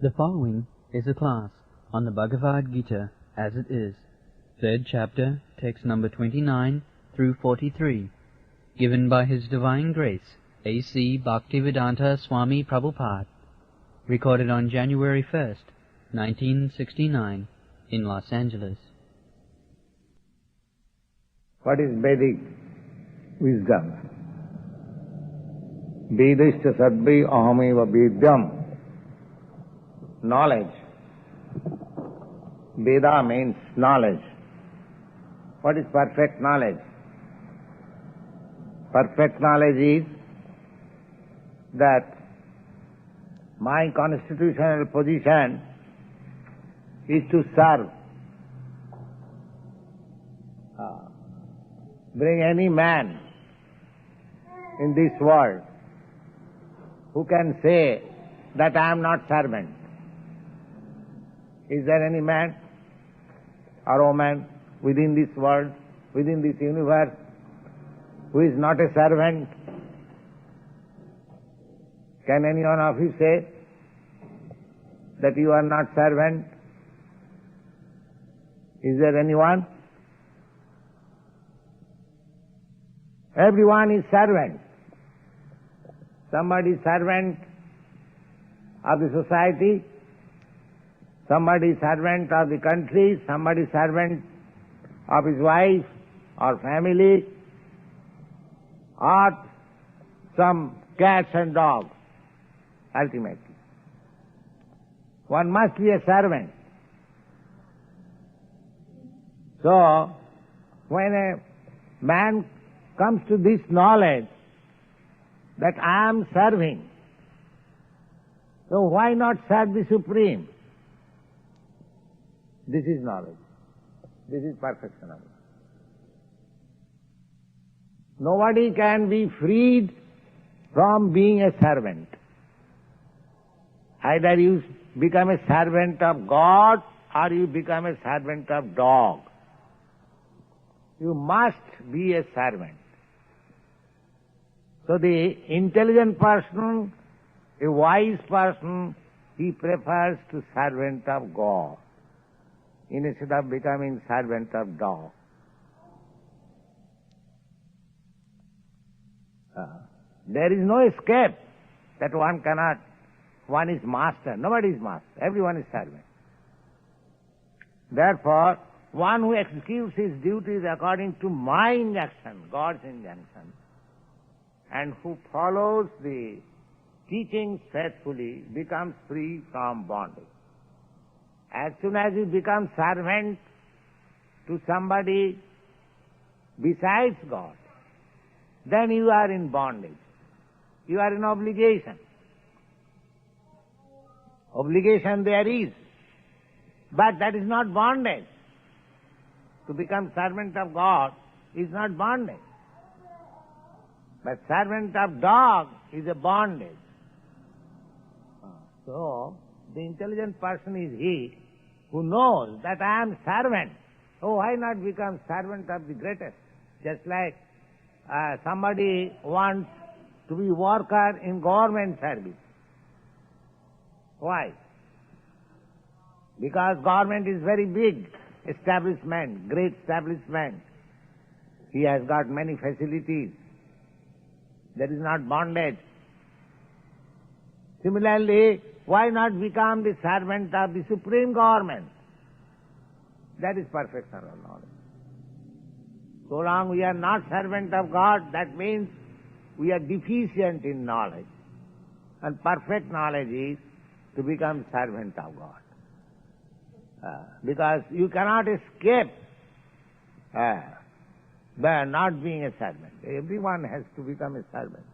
The following is a class on the Bhagavad Gita as it is, third chapter, text number 29 through 43, given by His Divine Grace, A.C. Bhaktivedanta Swami Prabhupada, recorded on January 1st, 1969, in Los Angeles. What is Vedic wisdom? Vedishta sadbhi ahameva vedyam. Knowledge. Veda means knowledge. What is perfect knowledge? Perfect knowledge is that my constitutional position is to serve. Bring any man in this world who can say that I am not servant. Is there any man or woman within this world, within this universe, who is not a servant? Can any one of you say that you are not servant? Is there anyone? Everyone is servant. Somebody is servant of the society, somebody is servant of the country, somebody is servant of his wife or family, or some cats and dogs, ultimately. One must be a servant. So, when a man comes to this knowledge that I am serving, so why not serve the Supreme? This is knowledge. This is perfect knowledge. Nobody can be freed from being a servant. Either you become a servant of God or you become a servant of dog. You must be a servant. So the intelligent person, a wise person, he prefers to servant of God instead of becoming servant of dog. There is no escape that one is master. Nobody is master. Everyone is servant. Therefore, one who executes his duties according to my injunction, God's injunction, and who follows the teachings faithfully becomes free from bondage. As soon as you become servant to somebody besides God, then you are in bondage. You are in obligation. Obligation there is, but that is not bondage. To become servant of God is not bondage. But servant of dog is a bondage. So, the intelligent person is he who knows that I am servant. Oh, why not become servant of the greatest? Just like somebody wants to be worker in government service. Why? Because government is very big establishment, great establishment. He has got many facilities. There is not bondage. Similarly, why not become the servant of the supreme government? That is perfection of knowledge. So long we are not servant of God, that means we are deficient in knowledge. And perfect knowledge is to become servant of God. Because you cannot escape by not being a servant. Everyone has to become a servant,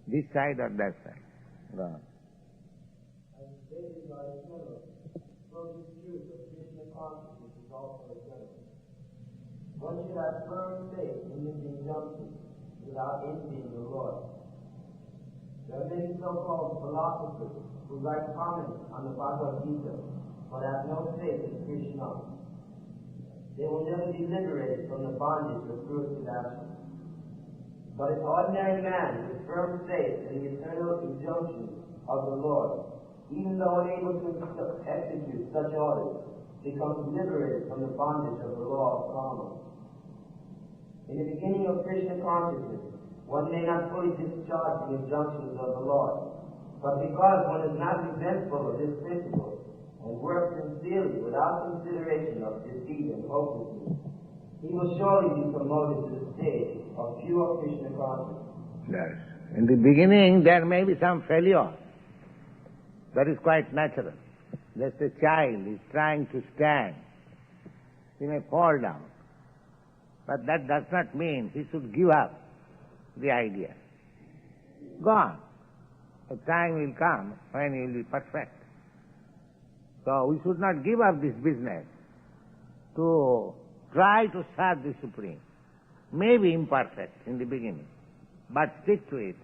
this side or that side. Right. One should have firm faith in his injunctions without envying the Lord. There are many so-called philosophers who write comments on the Bhagavad Gita, but have no faith in Krishna. They will never be liberated from the bondage of fruitless action. But an ordinary man with firm faith in the eternal injunctions of the Lord even though unable to execute such orders, becomes liberated from the bondage of the law of karma. In the beginning of Krishna consciousness, one may not fully discharge the injunctions of the Lord, but because one is not resentful of this principle and works sincerely without consideration of defeat and hopelessness, he will surely be promoted to the stage of pure Krishna consciousness. Yes. In the beginning there may be some failure. That is quite natural. Just a child is trying to stand. He may fall down. But that does not mean he should give up the idea. Gone. A time will come when he will be perfect. So we should not give up this business to try to serve the Supreme. Maybe imperfect in the beginning, but stick to it,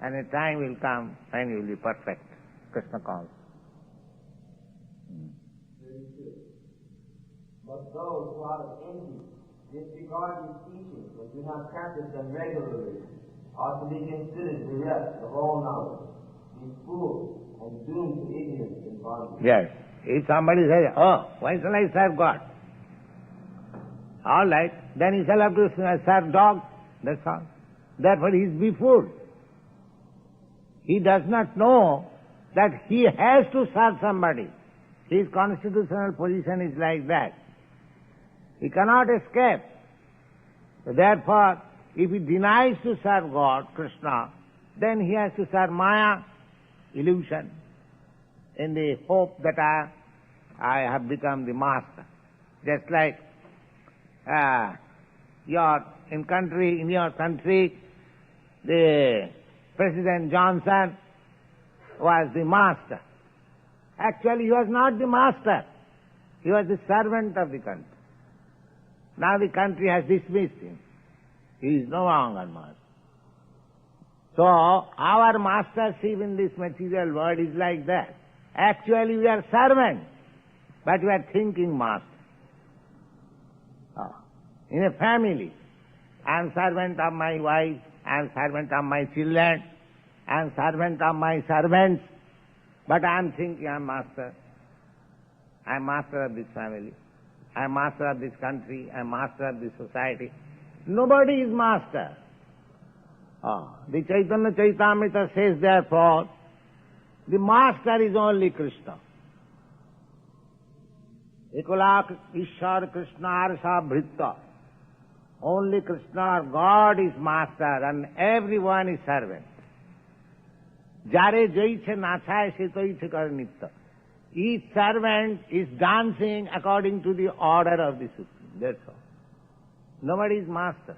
and a time will come when you will be perfect. Krishna calls. Very true. But those who out of envy disregard these teachings and do not practice them regularly are to be considered bereft of all knowledge, be fools, and doomed to ignorance and bondage. Yes. If somebody says, oh, why shall I serve God? All right, then he shall have to serve dogs, that's all. Therefore he is befooled. He does not know that he has to serve somebody. His constitutional position is like that. He cannot escape. Therefore, if he denies to serve God, Krishna, then he has to serve Maya, illusion, in the hope that I have become the master. Just like in your country, the President Johnson was the master. Actually, he was not the master. He was the servant of the country. Now the country has dismissed him. He is no longer master. So, our mastership in this material world is like that. Actually, we are servants, but we are thinking master. In a family, I am servant of my wife, I am servant of my children, I am servant of my servants, but I am thinking I am master. I am master of this family. I am master of this country. I am master of this society. Nobody is master. The Chaitanya Chaitamrita says therefore, the master is only Krishna. Ekulak Ishar Krishna Arsa Bhritta. Only Krishna or God is master and everyone is servant. Jare jaiche nachay se toiche kar nitta. Each servant is dancing according to the order of the Supreme. That's all. Nobody is master.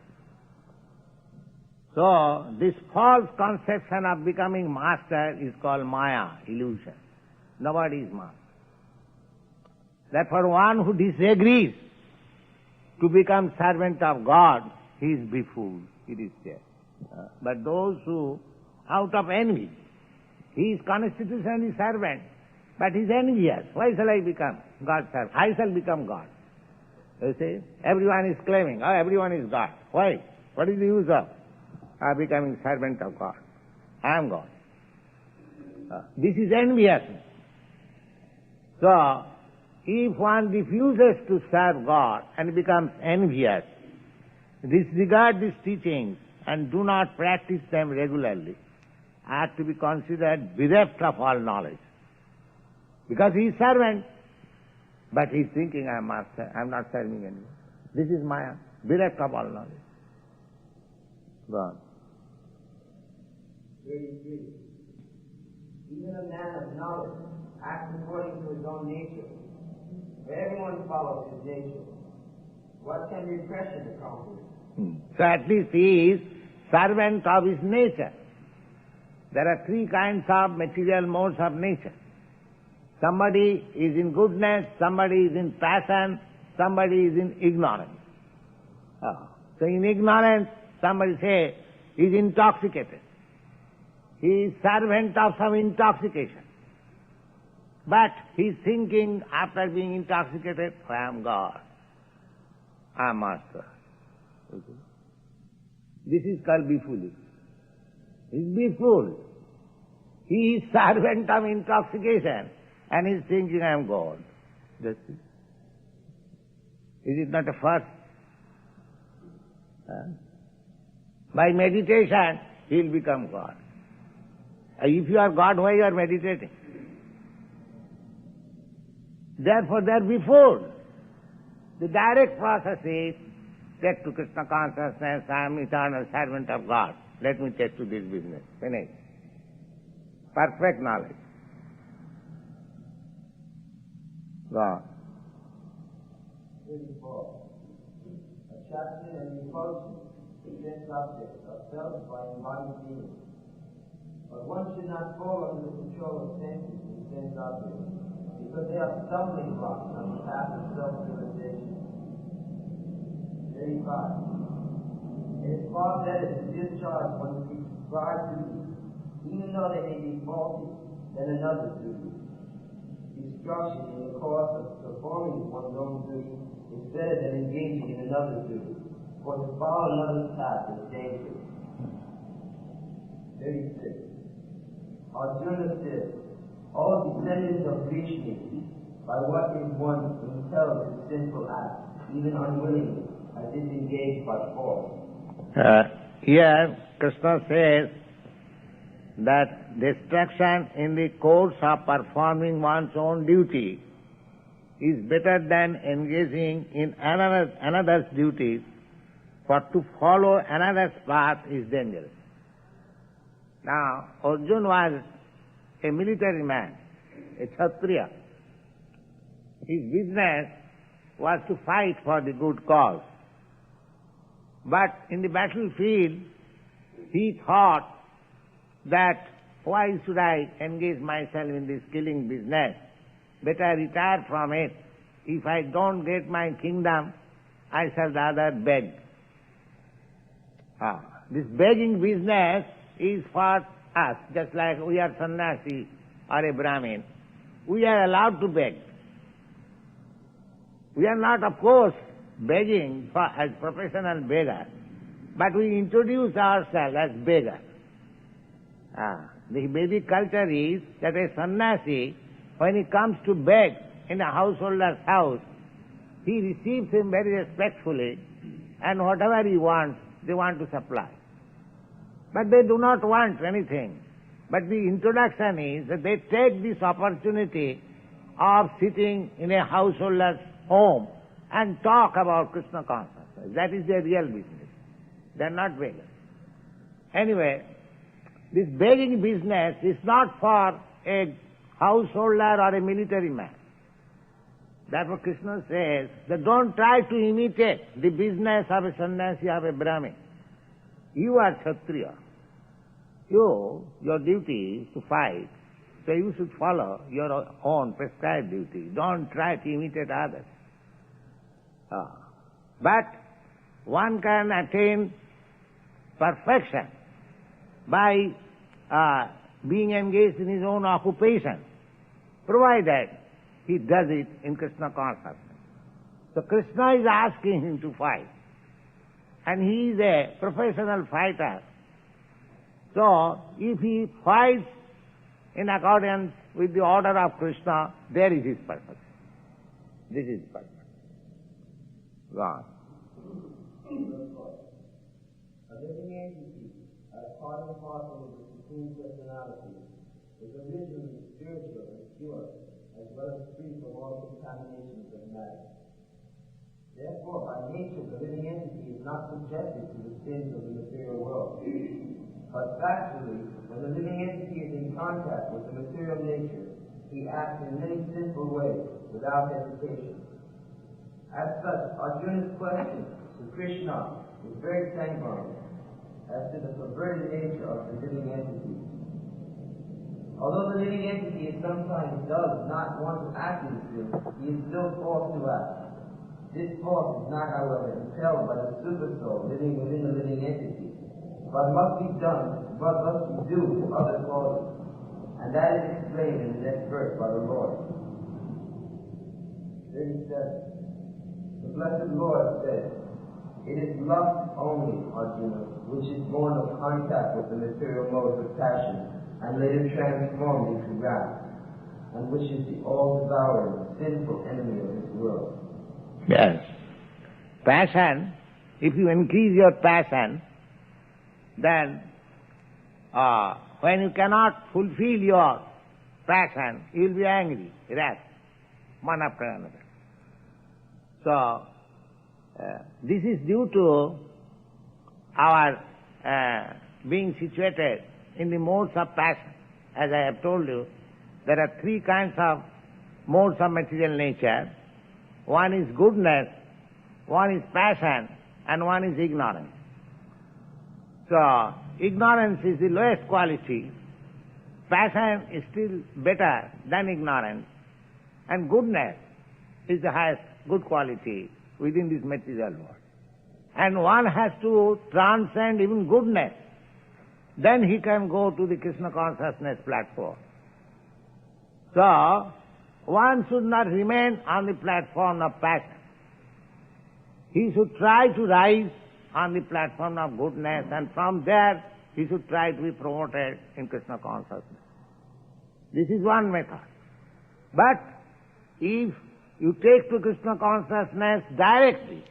So, this false conception of becoming master is called Maya, illusion. Nobody is master. Therefore, one who disagrees to become servant of God, he is befooled, it is said. But those who, out of envy, he is constitutionally servant, but he is envious. Why shall I become God's servant? I shall become God. You see, everyone is claiming, everyone is God. Why? What is the use of becoming servant of God? I am God. This is enviousness. So, if one refuses to serve God and becomes envious, disregard these teachings and do not practice them regularly, are to be considered bereft of all knowledge. Because he is servant, but he is thinking, I am master, I am not serving anyone. This is Maya, bereft of all knowledge. God. 33. Even a man of knowledge acts according to his own nature. For everyone follows his nature. What can repression accomplish? So at least he is servant of his nature. There are three kinds of material modes of nature. Somebody is in goodness, somebody is in passion, somebody is in ignorance. So in ignorance, somebody say, he is intoxicated. He is servant of some intoxication. But he is thinking, after being intoxicated, I am God. I am master. Okay. This is called befooling. He is befooled. He is servant of intoxication and he is thinking I am God. That's it. Is it not a first? By meditation, he will become God. If you are God, why you are meditating? Therefore, there before, the direct process is, get to Krishna consciousness, I am eternal servant of God. Let me take to this business. Finish. Perfect knowledge. God. 34. Attraction and repulsion, sense objects, are felt by embodied beings. But one should not fall under the control of senses and sense objects, because they are stumbling blocks on the path of self-realization. 35. It is far better to discharge one's prescribed duties, even though they may be faulty, than another's duty. Destruction in the course of performing one's own duty is better than engaging in another's duty, for to follow another's path is dangerous. 36. Arjuna says, all descendants of Krishna, by what is one impelled to sinful acts, even unwillingly, are disengaged by force. Here, Krishna says that destruction in the course of performing one's own duty is better than engaging in another's duties, for to follow another's path is dangerous. Now, Arjuna was a military man, a Kshatriya. His business was to fight for the good cause. But in the battlefield, he thought that why should I engage myself in this killing business? Better retire from it. If I don't get my kingdom, I shall rather beg. This begging business is for us, just like we are sannyasi or a Brahmin. We are allowed to beg. We are not, of course, begging as professional beggars, but we introduce ourselves as beggars. The Vedic culture is that a sannyasi, when he comes to beg in a householder's house, he receives him very respectfully, and whatever he wants, they want to supply. But they do not want anything. But the introduction is that they take this opportunity of sitting in a householder's home and talk about Krishna consciousness. That is their real business. They are not beggars. Anyway, this begging business is not for a householder or a military man. Therefore Krishna says that don't try to imitate the business of a sannyasi, of a Brahmin. You are Kshatriya. Your duty is to fight, so you should follow your own prescribed duty. Don't try to imitate others. But one can attain perfection by being engaged in his own occupation, provided he does it in Krishna consciousness. So Krishna is asking him to fight, and he is a professional fighter. So if he fights in accordance with the order of Krishna, there is his purpose. This is purpose. God. A living entity, as part and parcel of the Supreme Personality, is originally spiritual and pure, as well as free from all contaminations of matter. Therefore, by nature, the living entity is not subjected to the sins of the material world. But factually, when the living entity is in contact with the material nature, he acts in many sinful ways, without hesitation. As such, Arjuna's question to Krishna is very sanguine as to the perverted nature of the living entity. Although the living entity sometimes does not want to act in sin, he is still forced to act. This force is not, however, impelled by the supersoul living within the living entity, but must be due to other causes. And that is explained in the next verse by the Lord. 37. The Blessed Lord says, "It is lust only, Arjuna, which is born of contact with the material modes of passion, and later transformed into wrath, and which is the all-devouring, sinful enemy of this world. Yes. Passion, if you increase your passion, then when you cannot fulfill your passion, you will be angry, wrath, one after another. So, this is due to our being situated in the modes of passion. As I have told you, there are three kinds of modes of material nature. One is goodness, one is passion, and one is ignorance. So, ignorance is the lowest quality, passion is still better than ignorance, and goodness is the highest good quality within this material world. And one has to transcend even goodness, then he can go to the Krishna consciousness platform. So, one should not remain on the platform of passion. He should try to rise on the platform of goodness, and from there he should try to be promoted in Krishna consciousness. This is one method. But if you take to Krishna consciousness directly,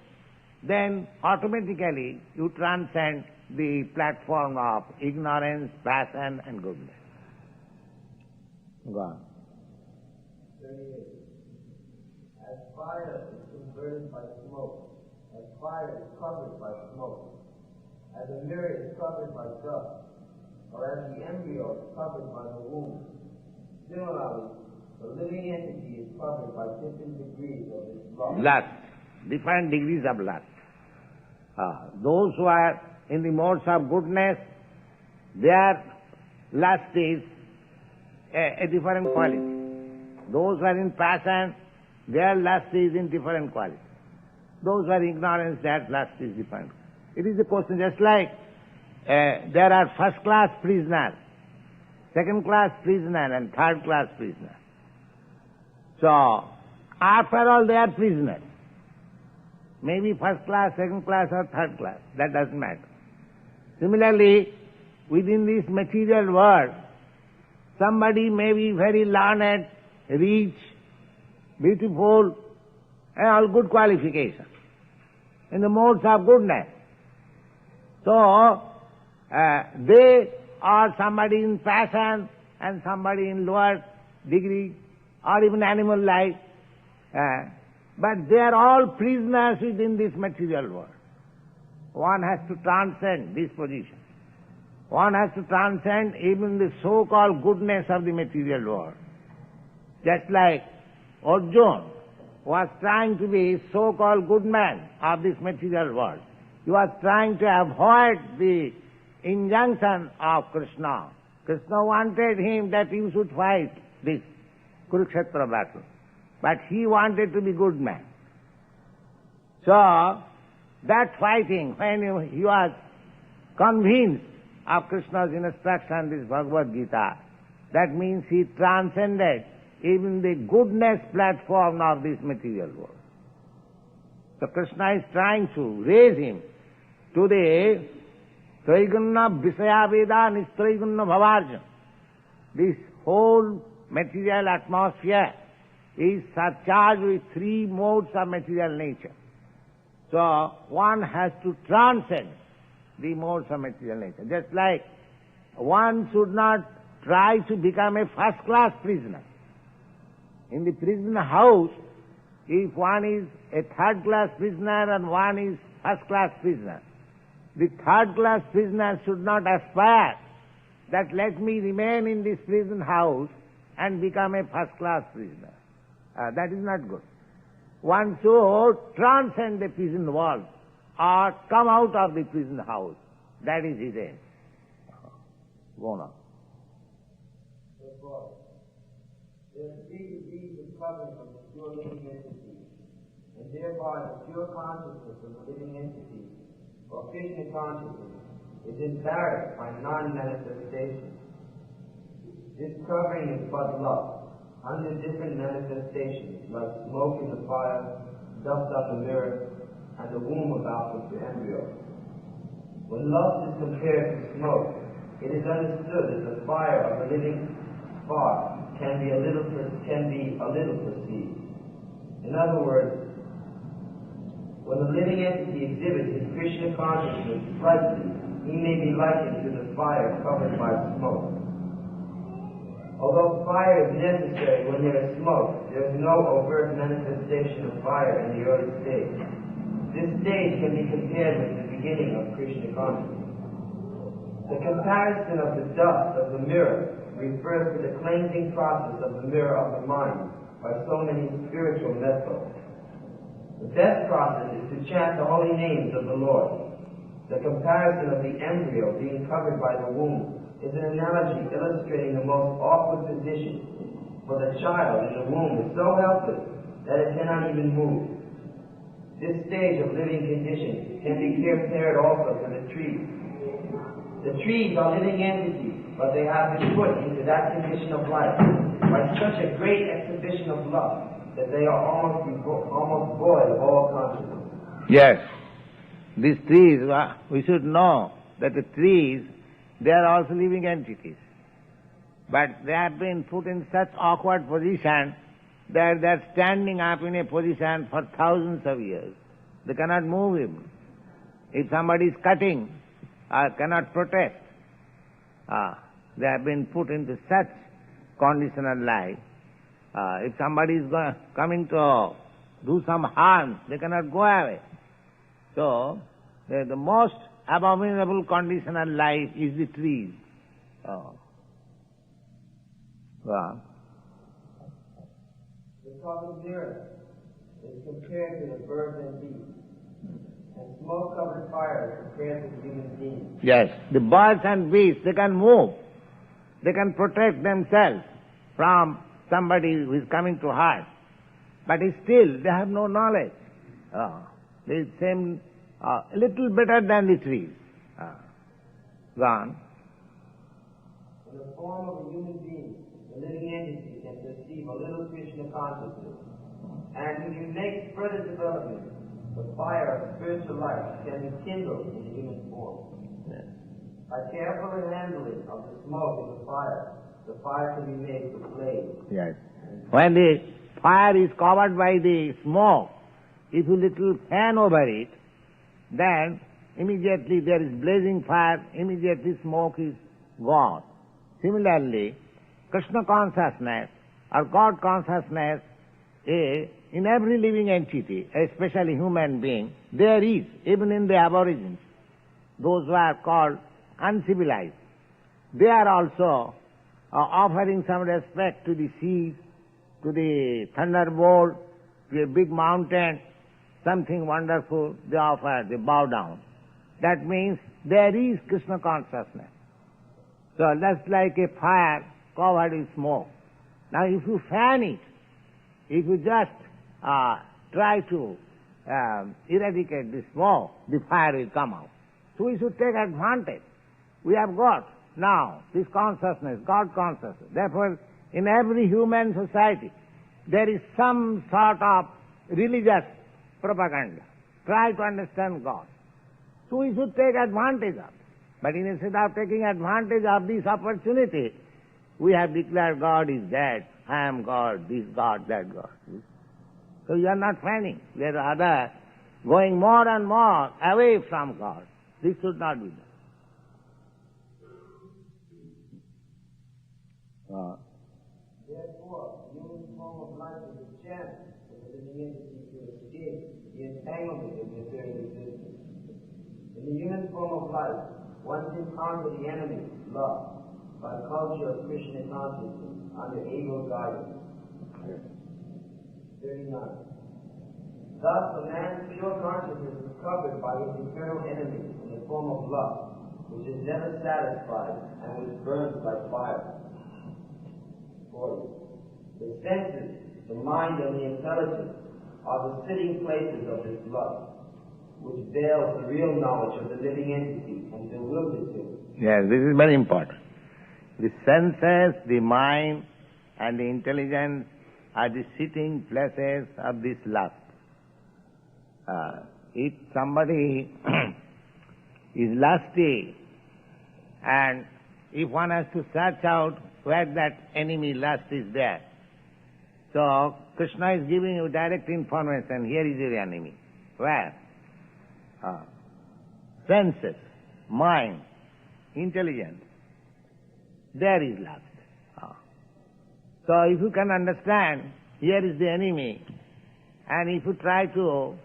then automatically you transcend the platform of ignorance, passion and goodness. Go on. 38. As fire is converted by smoke, as fire is covered by smoke, as a mirror is covered by dust, or as the embryo is covered by the womb, similarly, the living entity is covered by different degrees of its lust. Lust, different degrees of lust. Those who are in the modes of goodness, their lust is a different quality. Those who are in passion, their lust is in different quality. Those who are in ignorance, their lust is different. It is a question, just like there are first-class prisoners, second-class prisoner and third-class prisoner. So, after all, they are prisoners. Maybe first class, second class or third class, that doesn't matter. Similarly, within this material world, somebody may be very learned, rich, beautiful, and all good qualifications in the modes of goodness. So, they are somebody in passion and somebody in lower degree or even animal life. But they are all prisoners within this material world. One has to transcend this position. One has to transcend even the so-called goodness of the material world. Just like Arjuna was trying to be so-called good man of this material world. He was trying to avoid the injunction of Krishna. Krishna wanted him that he should fight this Kurukshetra battle. But he wanted to be good man. So, that fighting, when he was convinced of Krishna's instruction, this Bhagavad Gita, that means he transcended even the goodness platform of this material world. So Krishna is trying to raise him to the Traigunna Visaya Veda Nistraigunna Bhavarjan. This whole material atmosphere is surcharged with three modes of material nature. So one has to transcend the modes of material nature. Just like one should not try to become a first-class prisoner. In the prison house, if one is a third-class prisoner and one is first-class prisoner, the third-class prisoner should not aspire that let me remain in this prison house and become a first-class prisoner. That is not good. One should transcend the prison walls or come out of the prison house. That is his aim. Go on. Therefore, there are three degrees of covering of the pure living entity, and thereby the pure consciousness of the living entity, or Krishna consciousness, is embarrassed by non-manifestation. This covering is but lust, under different manifestations, like smoke in the fire, dust on the mirror, and the womb about the embryo. When lust is compared to smoke, it is understood that the fire of a living spark can be a little perceived. In other words, when the living entity exhibits his Krishna consciousness slightly, he may be likened to the fire covered by smoke. Although fire is necessary when there is smoke, there is no overt manifestation of fire in the early stage. This stage can be compared with the beginning of Krishna consciousness. The comparison of the dust of the mirror refers to the cleansing process of the mirror of the mind by so many spiritual methods. The best process is to chant the holy names of the Lord. The comparison of the embryo being covered by the womb is an analogy illustrating the most awkward position, for the child in the womb is so helpless that it cannot even move. This stage of living condition can be compared also to the trees. The trees are living entities, but they have been put into that condition of life by such a great exhibition of love that they are almost void of all consciousness. Yes, these trees, we should know that the trees, they are also living entities. But they have been put in such awkward position that they are standing up in a position for thousands of years. They cannot move him. If somebody is cutting, cannot protect. They have been put into such conditional life. If somebody is coming to do some harm, they cannot go away. So, the most abominable conditional life is the trees. The covered mirror is compared to the birds and beasts, and smoke-covered fire is compared to the human beings. Yes, the birds and beasts, they can move. They can protect themselves from somebody who is coming to harm. But still, they have no knowledge. They seem a little better than the trees. Gone. In the form of a human being, the living entity can perceive a little Krishna consciousness. And to the next further development, the fire of spiritual life can be kindled in the human form. Yes. By careful handling of the smoke in the fire can be made to blaze. Yes. When the fire is covered by the smoke, if you little fan over it, then immediately there is blazing fire, immediately smoke is gone. Similarly, Krishna consciousness or God consciousness in every living entity, especially human being, there is, even in the aborigines, those who are called uncivilized. They are also offering some respect to the seas, to the thunderbolt, to a big mountain, something wonderful, they offer, they bow down. That means there is Krishna consciousness. So that's like a fire covered with smoke. Now if you fan it, if you just try to eradicate the smoke, the fire will come out. So we should take advantage. We have got now this consciousness, God consciousness. Therefore, in every human society, there is some sort of religious propaganda. Try to understand God. So we should take advantage of it. But instead of taking advantage of this opportunity, we have declared God is dead, I am God, this God, that God. So you are not fanning. We are rather going more and more away from God. This should not be done. Therefore, the human form of life is a chance for the living entity to escape the entanglement of material existence. In the human form of life, one can conquer the enemy, love, by culture of Krishna consciousness under able guidance. 39. Thus, a man's pure consciousness is covered by his eternal enemy in the form of lust, which is never satisfied and which burns like fire. 40. The senses, the mind, and the intelligence are the sitting places of this lust, which veils the real knowledge of the living entity and bewilders him. Yes, this is very important. The senses, the mind, and the intelligence are the sitting places of this lust. If somebody is lusty and if one has to search out where that enemy lust is there. So Krishna is giving you direct information, here is your enemy. Where? Senses, mind, intelligence. There is lust. So if you can understand, here is the enemy, and if you try to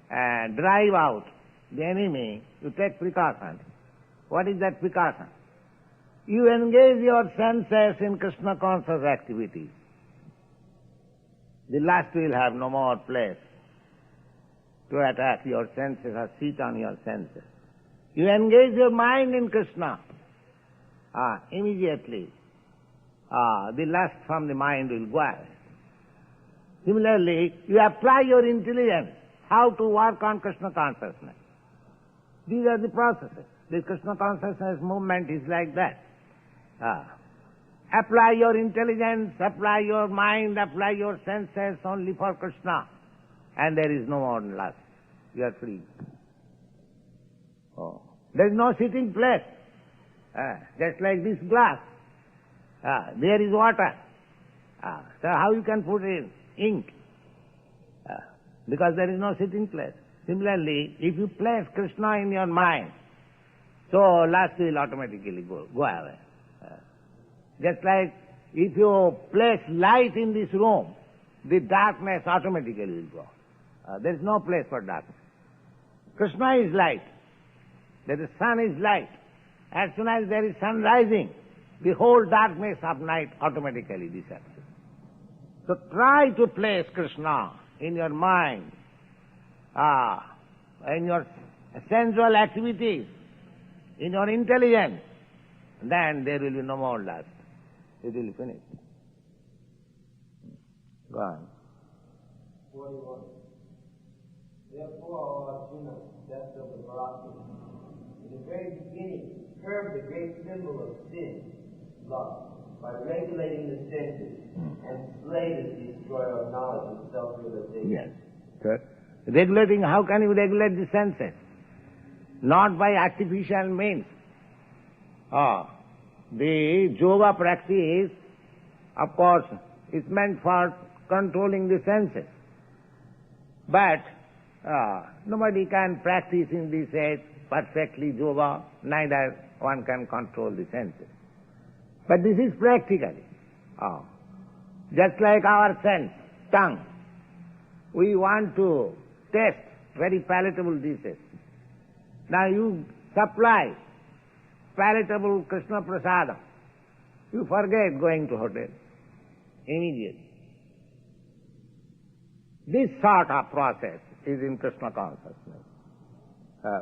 drive out the enemy, you take precaution. What is that precaution? You engage your senses in Krishna conscious activities. The lust will have no more place to attack your senses or sit on your senses. You engage your mind in Krishna. Immediately the lust from the mind will go away. Similarly, you apply your intelligence how to work on Krishna consciousness. These are the processes. The Krishna consciousness movement is like that. Apply your intelligence, apply your mind, apply your senses only for Krishna, and there is no more lust. You are free. There is no sitting place. Just like this glass. There is water. So how you can put in ink? Because there is no sitting place. Similarly, if you place Krishna in your mind, so lust will automatically go away. Just like if you place light in this room, the darkness automatically will go. There is no place for darkness. Krishna is light. The sun is light. As soon as there is sun rising, the whole darkness of night automatically disappears. So try to place Krishna in your mind, in your sensual activities, in your intelligence, then there will be no more lust. It will finish. Go on. 41. Therefore, O Arjuna, best of the philosophy, in the very beginning, curb the great symbol of sin, lust, by regulating the senses, and slay the destroyer of knowledge and self-realization. Yes. Good. Regulating, how can you regulate the senses? Not by artificial means. The yoga practice, of course, is meant for controlling the senses. But nobody can practice in this age perfectly yoga, neither one can control the senses. But this is practically. Just like our sense, tongue. We want to taste very palatable dishes. Now you supply palatable Krishna prasadam. You forget going to hotel immediately. This sort of process is in Krishna consciousness.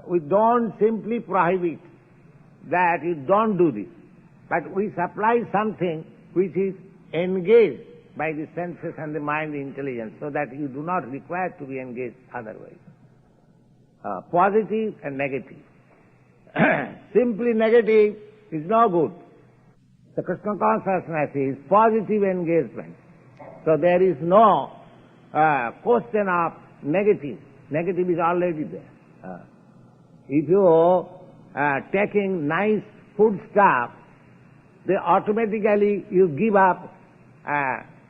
We don't simply prohibit that you don't do this, but we supply something which is engaged by the senses and the mind, the intelligence, so that you do not require to be engaged otherwise. Positive and negative. Simply negative is no good. The Krishna consciousness is positive engagement. So there is no question of negative. Negative is already there. If you taking nice food stuff, then automatically you give up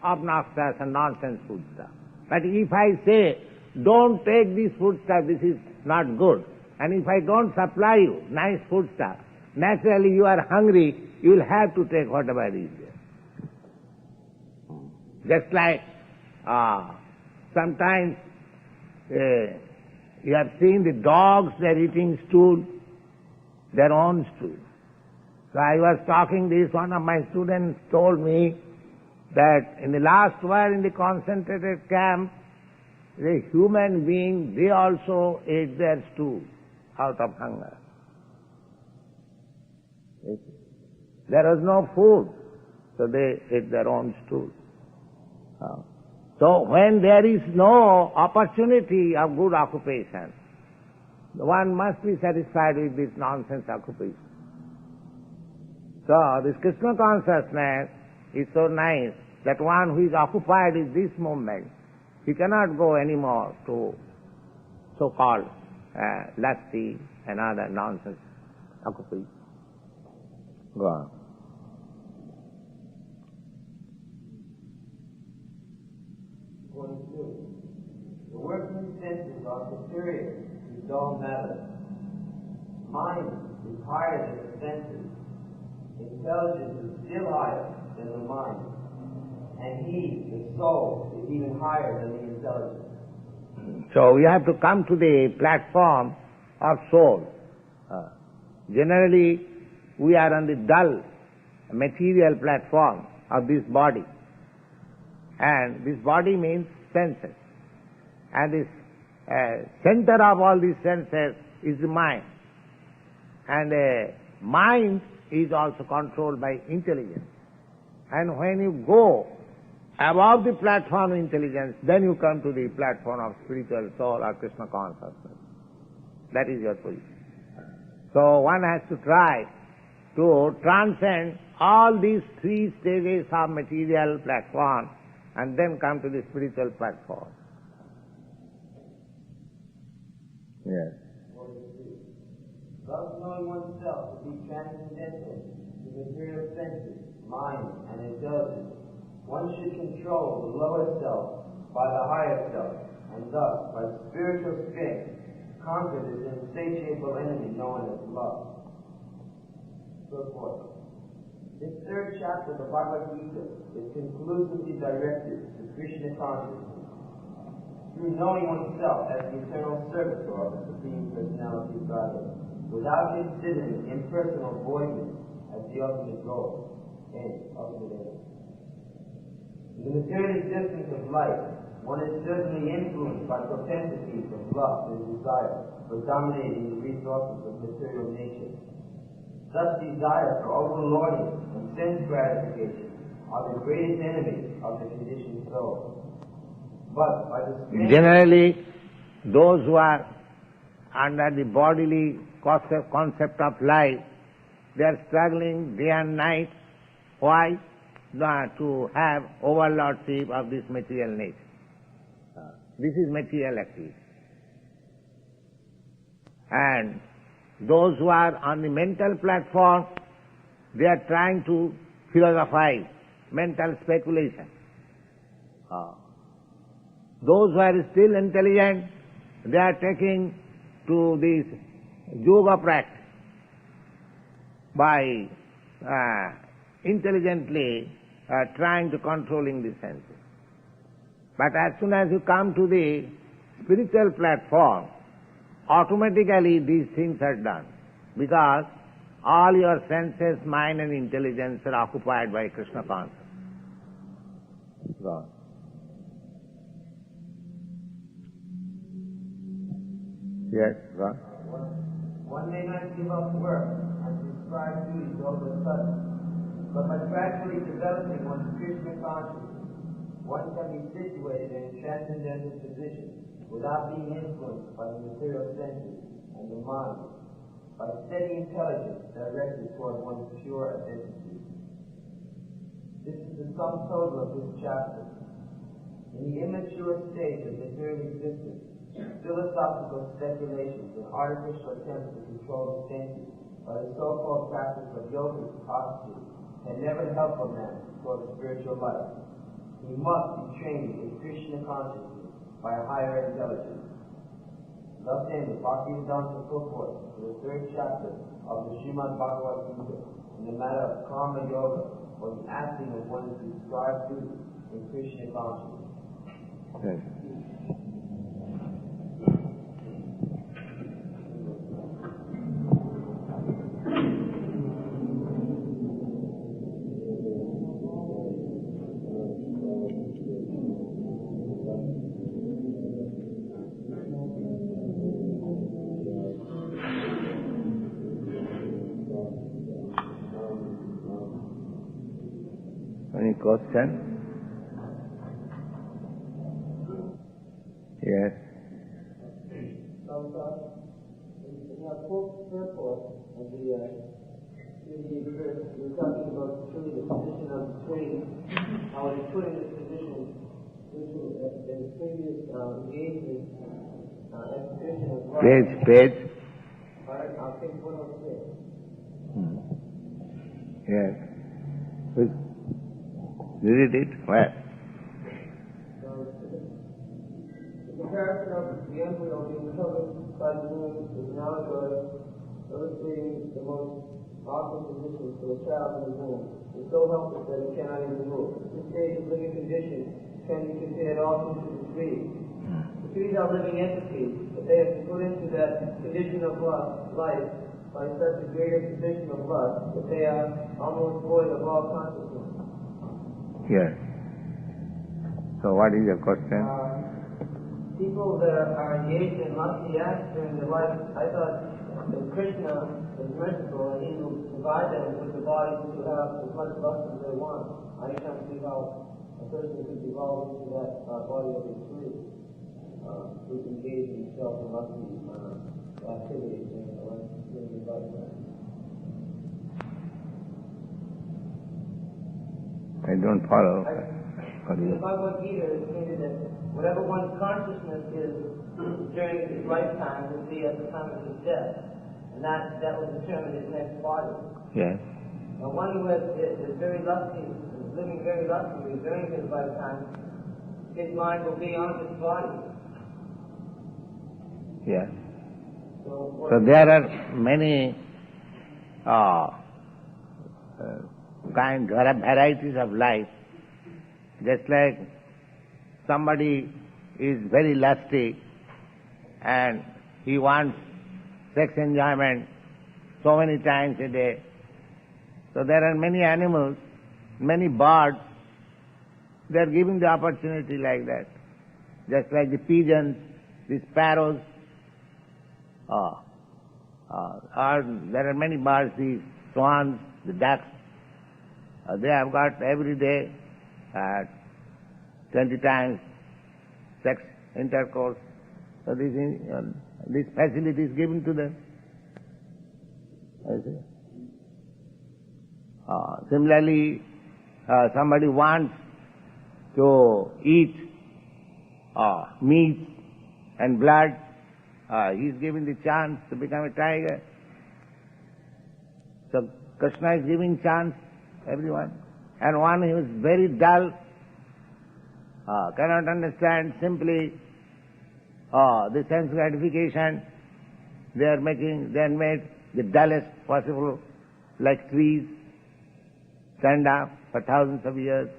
obnoxious and nonsense food stuff. But if I say, don't take this food stuff, this is not good, and if I don't supply you nice food stuff, naturally you are hungry, you will have to take whatever is there. Just like sometimes you have seen the dogs, they are eating stool, their own stool. So I was talking this, one of my students told me that in the last war in the concentrated camp, the human being, they also ate their stool out of hunger. There was no food, so they ate their own stool. So when there is no opportunity of good occupation, one must be satisfied with this nonsense occupation. So this Krishna consciousness is so nice that one who is occupied with this moment, he cannot go anymore to so-called lusty and other nonsense occupation. Go on. 42. The working senses are superior to dull matter. Mind is higher than the senses. Intelligence is still higher than the mind. And he, the soul, is even higher than the intelligence. So we have to come to the platform of soul. Generally, we are on the dull material platform of this body. And this body means senses. And this center of all these senses is the mind. And mind is also controlled by intelligence. And when you go above the platform of intelligence, then you come to the platform of spiritual soul or Krishna consciousness. That is your position. So one has to try to transcend all these three stages of material platform and then come to the spiritual platform. Yes. Thus knowing oneself to be transcendental to material senses, mind, and intelligence, one should control the lower self by the higher self, and thus, by spiritual strength, conquer this insatiable enemy known as love. So forth. This third chapter of the Bhagavad Gita is conclusively directed to Krishna consciousness. Through knowing oneself as the eternal servitor of the Supreme Personality of Godhead, without considering impersonal voidness as the ultimate goal, ultimate aim. In the material existence of life, one is certainly influenced by propensities of lust and desire for dominating the resources of material nature. Such desire for overlording and sense gratification are the greatest enemies of the conditioned soul. But by the generally, those who are under the bodily concept of life, they are struggling day and night. Why? To have overlordship of this material nature. This is material activity. And those who are on the mental platform, they are trying to philosophize, mental speculation. Those who are still intelligent, they are taking to this yoga practice by intelligently trying to controlling the senses. But as soon as you come to the spiritual platform, automatically these things are done, because all your senses, mind and intelligence are occupied by Krishna consciousness. God. Yes, God. One may not give up work and prescribed duties all of a sudden, but by gradually developing one's Krishna consciousness, one can be situated in a transcendental position without being influenced by the material senses and the mind, by steady intelligence directed toward one's pure identity. This is the sum total of this chapter. In the immature stage of material existence, philosophical speculations and artificial attempts to control the senses by the so-called practice of yoga apostasy can never help a man toward a spiritual life. He must be trained in Krishna consciousness by a higher intelligence. Thus ends Bhaktivedanta purport to the third chapter of the Srimad Bhagavatam in the matter of karma yoga, or the acting of one's prescribed duty in Krishna consciousness. Yes. Any question? Yes. In your fourth purport of the you're talking about truly the position of the tree, how it is put in this position due to the previous engagement, execution of love. Page. Alright, I'll take 106. Yes. Did it? Where? So comparison of the embryo being covered by the moon is analogous, illustrating the most awkward position for a child in the womb. It's so helpless that it cannot even move. This stage of living condition can be compared also to the tree. The trees are living entities, but they have been put into that condition of life by such a greater condition of lust that they are almost void of all consciousness. Yes. So what is your question? People that are engaged in lusty acts during their life, I thought that Krishna is merciful and he will provide them with the bodies to have as much lust as they want. I can't see how a person could evolve into that body of a tree who's engaged himself in lusty activities during his lifetime. I don't follow. In the Bhagavad Gita, it stated that whatever one's consciousness is during his lifetime will be at the time of his death. And that will determine his next body. Yes. Now one who is very lusty, is living very lustily during his lifetime, his mind will be on his body. Yes. So there are many varieties of life. Just like somebody is very lusty and he wants sex enjoyment so many times a day. So there are many animals, many birds, they are giving the opportunity like that. Just like the pigeons, the sparrows, there are many birds, the swans, the ducks, they have got every day 20 times sex intercourse. So this facility is given to them. Similarly, somebody wants to eat meat and blood, he is given the chance to become a tiger. So Krishna is giving chance to everyone. And one who is very dull, cannot understand simply the sense gratification, they made the dullest possible, like trees, stand up for thousands of years.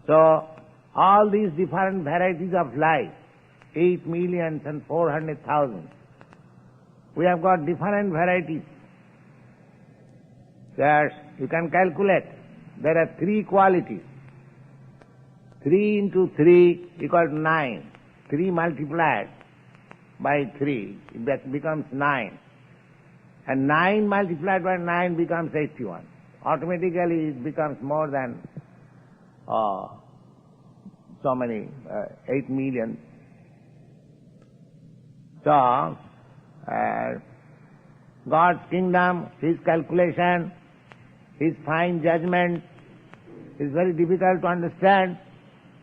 So all these different varieties of life, 8,400,000, we have got different varieties. You can calculate. There are 3 qualities. 3 into 3 equals 9. 3 multiplied by 3, that becomes 9. And 9 multiplied by 9 becomes 81. Automatically it becomes more than so many, 8 million. So, God's kingdom, His calculation, His fine judgment is very difficult to understand,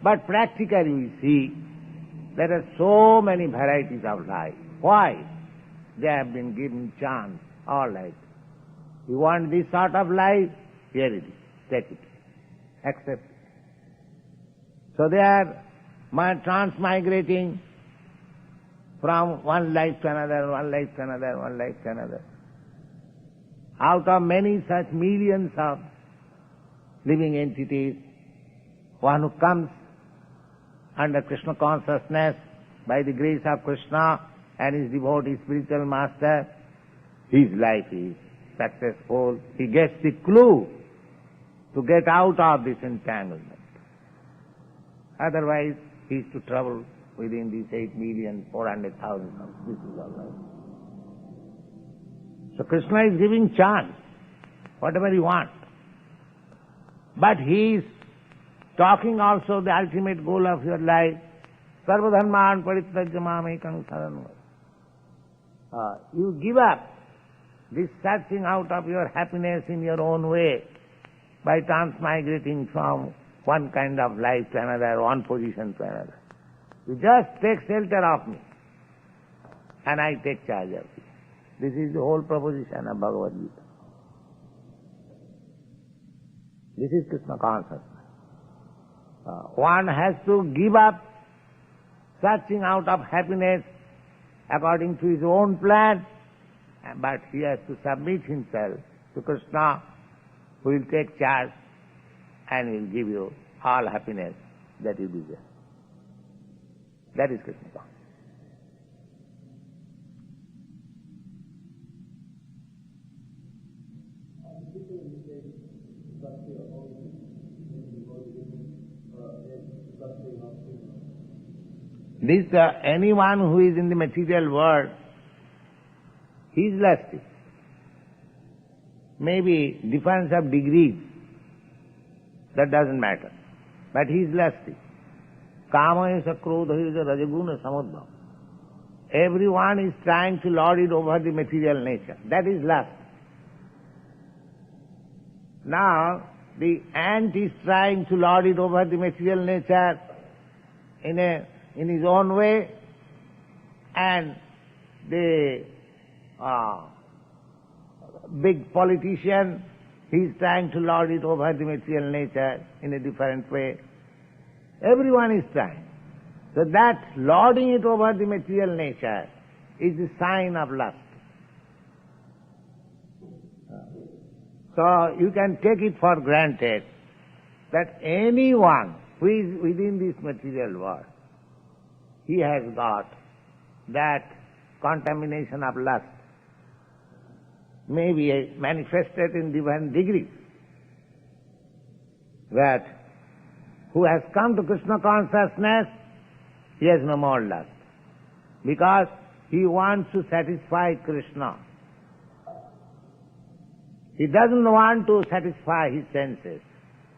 but practically we see there are so many varieties of life. Why? They have been given chance, all right. You want this sort of life? Here it is. Take it. Accept it. So they are transmigrating from one life to another, one life to another, one life to another. Out of many such millions of living entities, one who comes under Krishna consciousness by the grace of Krishna and his devotee spiritual master, his life is successful. He gets the clue to get out of this entanglement. Otherwise, he is to trouble within these 8,400,000. This is all right. So Krishna is giving chance, whatever you want. But he is talking also the ultimate goal of your life. Sarva dharman parityajya mam ekam saranam. You give up this searching out of your happiness in your own way by transmigrating from one kind of life to another, one position to another. You just take shelter of me and I take charge of you. This is the whole proposition of Bhagavad Gita. This is Krishna consciousness. One has to give up searching out of happiness according to his own plan, but he has to submit himself to Krishna, who will take charge and will give you all happiness that you desire. That is Krishna consciousness. This anyone who is in the material world, he is lusty. Maybe difference of degrees, that doesn't matter. But he is lusty. Kama is a krodha, is a rajaguna samudbhav. Everyone is trying to lord it over the material nature. That is lust. Now, the ant is trying to lord it over the material nature in his own way, and the big politician, he is trying to lord it over the material nature in a different way. Everyone is trying. So that lording it over the material nature is the sign of lust. So you can take it for granted that anyone who is within this material world, he has got that contamination of lust, may be manifested in different degrees. That who has come to Krishna consciousness, he has no more lust, because he wants to satisfy Krishna. He doesn't want to satisfy his senses.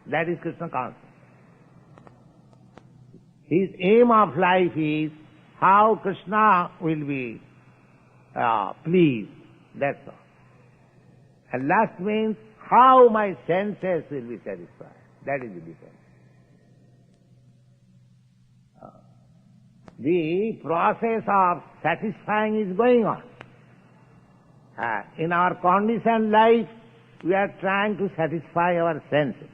That is Krishna consciousness. His aim of life is how Krishna will be pleased. That's all. And lust means how my senses will be satisfied. That is the difference. The process of satisfying is going on. In our conditioned life, we are trying to satisfy our senses.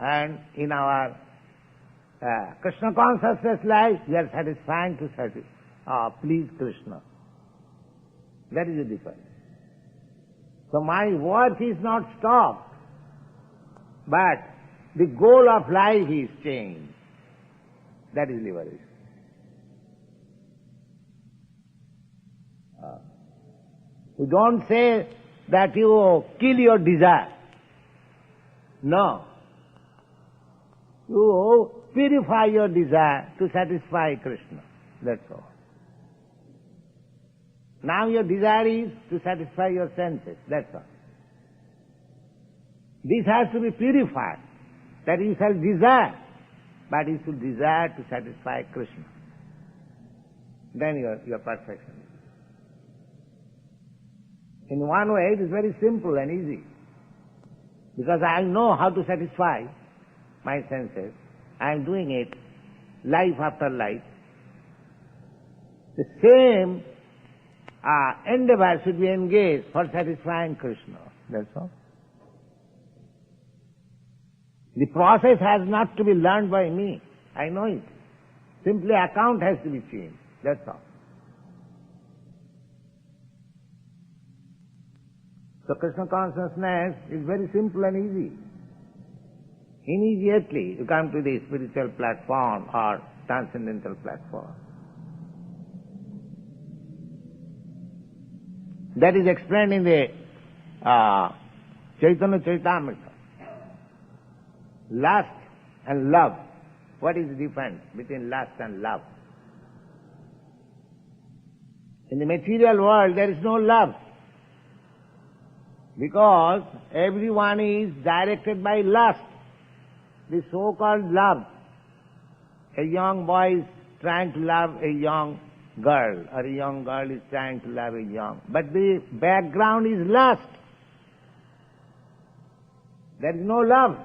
And in our Krishna consciousness life, we are satisfying to please Krishna. That is the difference. So my work is not stopped, but the goal of life is changed. That is liberation. We don't say that you kill your desire. No. You purify your desire to satisfy Krishna. That's all. Now your desire is to satisfy your senses. That's all. This has to be purified, that you shall desire, but you should desire to satisfy Krishna. Then your perfection. In one way, it is very simple and easy, because I know how to satisfy my senses. I am doing it life after life. The same endeavor should be engaged for satisfying Krishna. That's all. The process has not to be learned by me. I know it. Simply account has to be changed. That's all. So Krishna consciousness is very simple and easy. Immediately you come to the spiritual platform or transcendental platform. That is explained in the Chaitanya Charitamrita. Lust and love. What is the difference between lust and love? In the material world there is no love, because everyone is directed by lust. The so-called love. A young boy is trying to love a young girl, or a young girl is trying to love a young. But the background is lust. There is no love.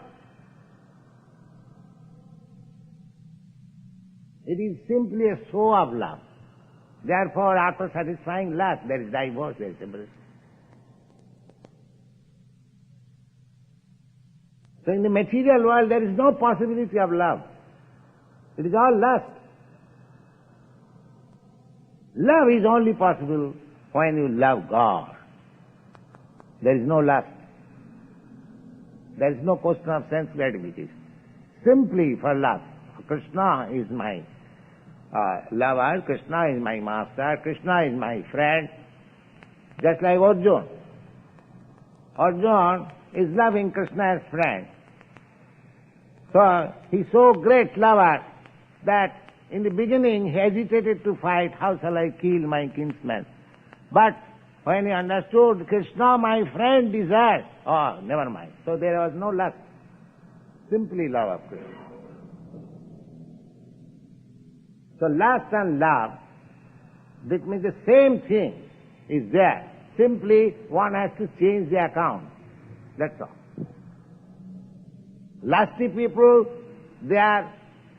It is simply a show of love. Therefore, after satisfying lust, there is divorce, there is separation. So in the material world, there is no possibility of love. It is all lust. Love is only possible when you love God. There is no lust. There is no question of sense gratification. Simply for love. Krishna is my lover, Krishna is my master, Krishna is my friend. Just like Arjuna. Arjuna is loving Krishna as friend. So he's so great lover that in the beginning he hesitated to fight, how shall I kill my kinsman? But when he understood Krishna, my friend, desires, oh, never mind. So there was no lust, simply love of Krishna. So lust and love, that means the same thing is there. Simply one has to change the account. That's all. Lusty people, they are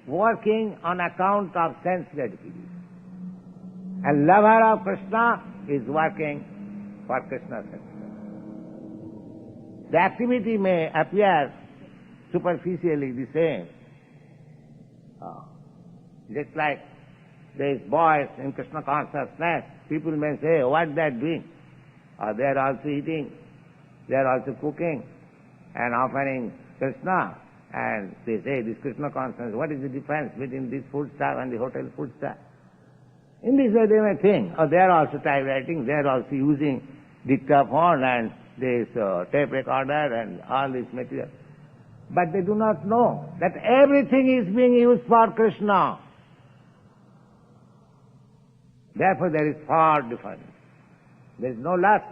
working on account of sense gratification. And lover of Krishna is working for Krishna's sake. The activity may appear superficially the same. Just like these boys in Krishna consciousness, people may say, what they are doing? They are also eating, they are also cooking and offering Krishna. And they say, this Krishna consciousness, what is the difference between this food stuff and the hotel food stuff? In this way they may think, they are also typewriting, they are also using dictaphone and this tape recorder and all this material. But they do not know that everything is being used for Krishna. Therefore there is far difference. There is no lust.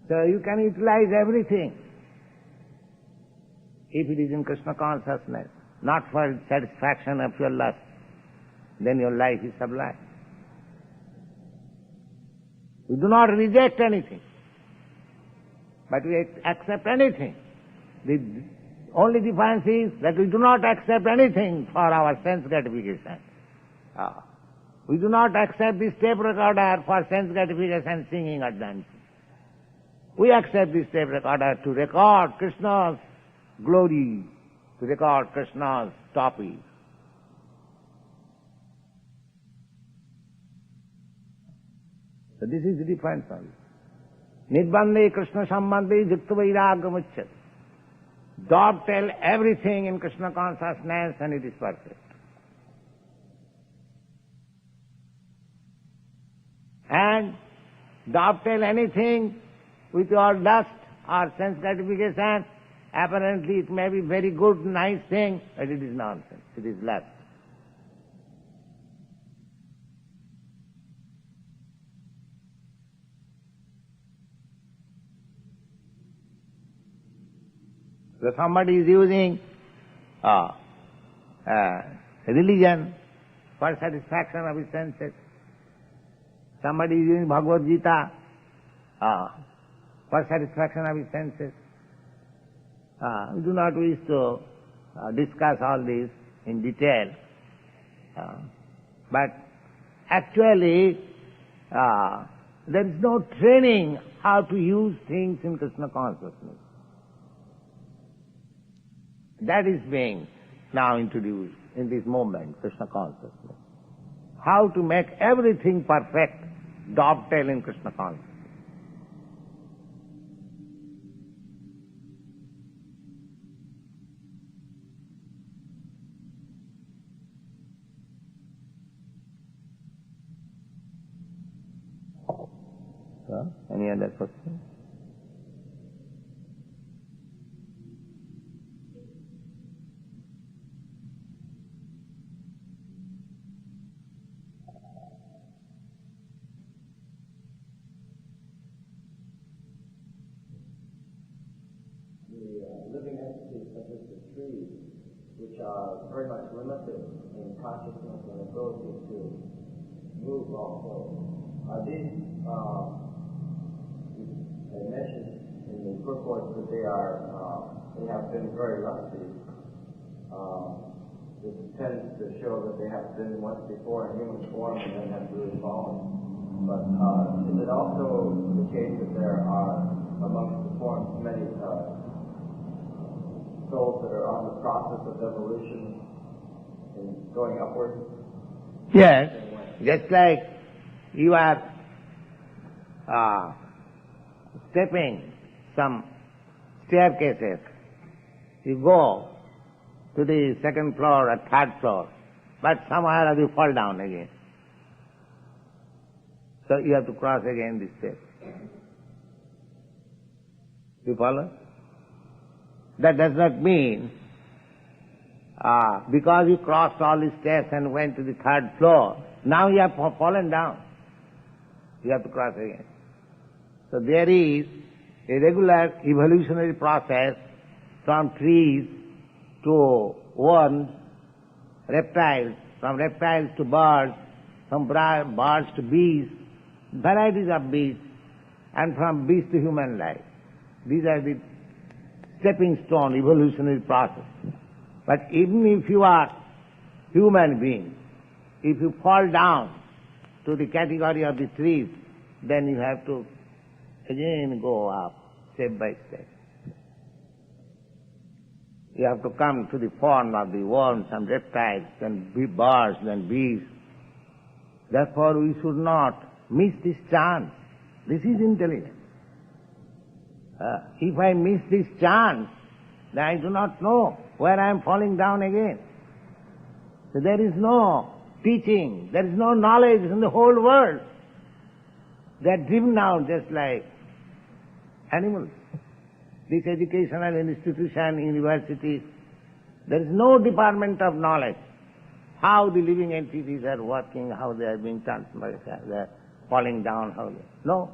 So you can utilize everything if it is in Krishna consciousness, not for satisfaction of your lust. Then your life is sublime. We do not reject anything, but we accept anything. The only difference is that we do not accept anything for our sense gratification. We do not accept this tape recorder for sense gratification, singing or dancing. We accept this tape recorder to record Krishna's glory, to record Krishna's topic. So this is the difference only. Nidbande Krishna sambandhe yukta vairagamuchyate. Dovetail everything in Krishna consciousness and it is perfect. And dovetail anything with your lust or sense gratification, apparently it may be very good, nice thing, but it is nonsense. It is lust. So somebody is using religion for satisfaction of his senses. Somebody is using Bhagavad Gita for satisfaction of his senses. We do not wish to discuss all this in detail. But actually, there is no training how to use things in Krishna consciousness. That is being now introduced in this moment, Krishna consciousness. How to make everything perfect, dovetail in Krishna consciousness. Any other question? Living entities such as the trees, which are very much limited in consciousness and ability to move also, are these, I mentioned in the purport that they have been very lusty. This tends to show that they have been once before in human form and then have really fallen. But is it also the case that there are amongst the forms many souls that are on the process of evolution and going upward? Yes, just like you are stepping some staircases, you go to the second floor or third floor, but somehow or other you fall down again. So you have to cross again the step. You follow? That does not mean because you crossed all the steps and went to the third floor, now you have fallen down. You have to cross again. So there is a regular evolutionary process from trees to worms, reptiles, from reptiles to birds, from birds to bees, varieties of beasts, and from beast to human life. These are the stepping stone evolutionary process. But even if you are human being, if you fall down to the category of the trees, then you have to again go up step by step. You have to come to the form of the worms and reptiles, then birds, then bees. Therefore we should not miss this chance. This is intelligence. If I miss this chance, then I do not know where I am falling down again. So there is no teaching, there is no knowledge in the whole world. They are driven out just like animals. This educational institution, universities, there is no department of knowledge. How the living entities are working, how they are being transformed, they are falling down, how they... No.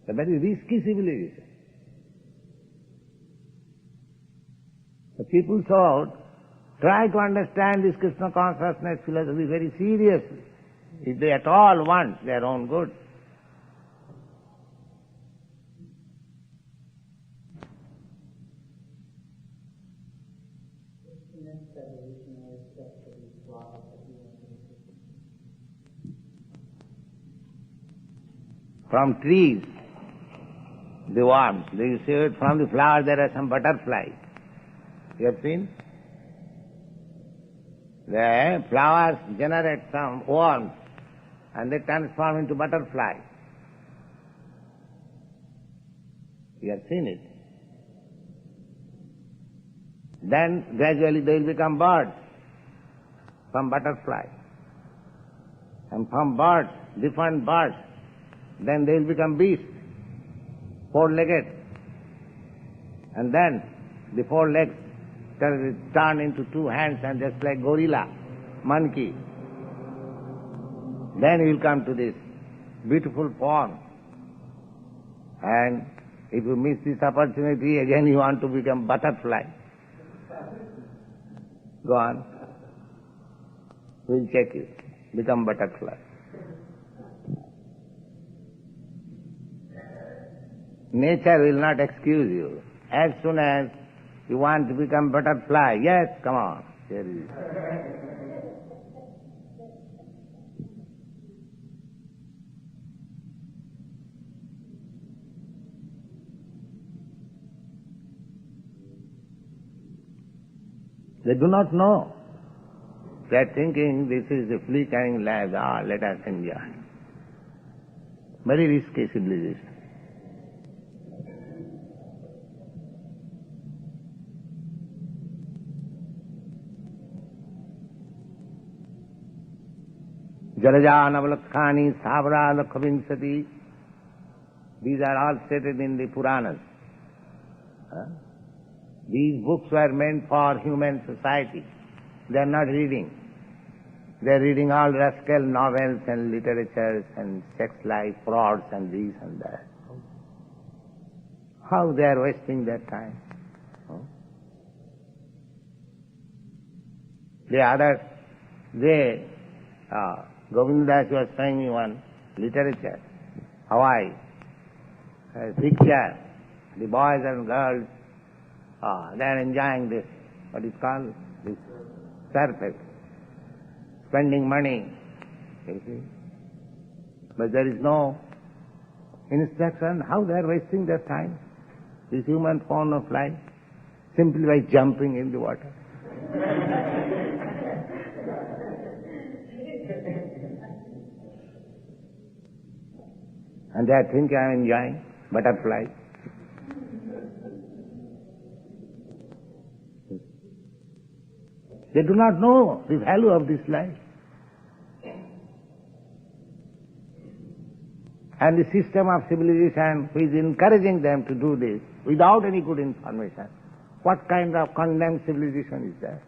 It's a very risky civilization. The people should try to understand this Krishna consciousness philosophy very seriously, if they at all want their own good. From trees, the worms. You see it from the flower there are some butterflies. You have seen? The flowers generate some worms and they transform into butterflies. You have seen it. Then gradually they will become birds from butterflies. And from birds, different birds, then they will become beasts, four-legged. And then the four legs turn into two hands and just like gorilla, monkey. Then you will come to this beautiful form. And if you miss this opportunity, again you want to become butterfly. Go on. We'll check you. Become butterfly. Nature will not excuse you. As soon as you want to become butterfly, yes, come on. Here it is. They do not know. They are thinking this is a flickering life, let us enjoy. Very risky civilization. Jalaja Navalakhani Savra Lakhavinsati. These are all stated in the Puranas. These books were meant for human society. They are not reading. They are reading all rascal novels and literatures and sex life, frauds and this and that. How they are wasting their time. Govindas was showing me one literature, Hawaii, a picture, the boys and girls, they are enjoying this, what is called, this surface, spending money, you see. But there is no instruction how they are wasting their time. this human form of life, simply by jumping in the water. And they think I am enjoying butterflies. They do not know the value of this life. And the system of civilization which is encouraging them to do this without any good information, what kind of condemned civilization is that?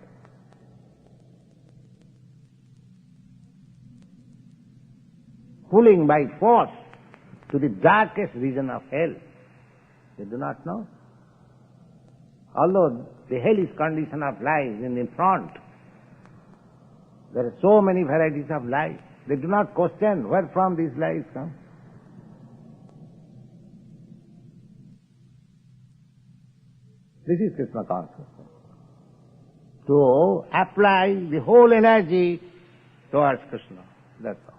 Pulling by force to the darkest region of hell. They do not know. Although the hellish condition of life is in the front, there are so many varieties of life. They do not question where from these lives come. This is Krishna consciousness. To apply the whole energy towards Krishna. That's all.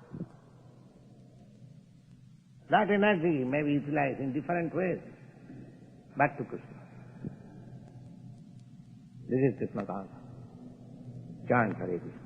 That energy may be utilized in different ways, back to Krishna. This is Krishna consciousness. Chant Hare Krishna.